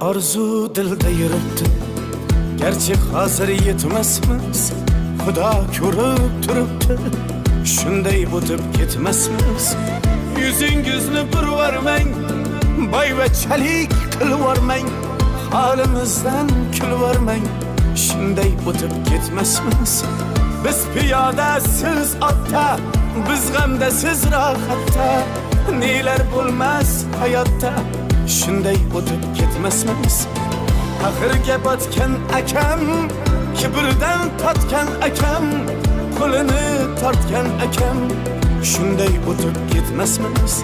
Arzu dilda yuribdi, gerçi hazır yetmesmiz. Xudo ko'rib turibdi, shunday o'tib ketmasmiz. Yüzüngizni burvarmang, boyvachalik qilvormang, holimizdan kulvormang, shunday o'tib ketmasmiz. Biz piyoda, siz otda, biz g'amda, siz rohatda, nelar bo'lmas hayotda, shunday o'tib ketmasmiz. Axirga botgan akam, kibrdan totgan akam, qo'lini tortgan akam, shunday o'tib ketmasmiz.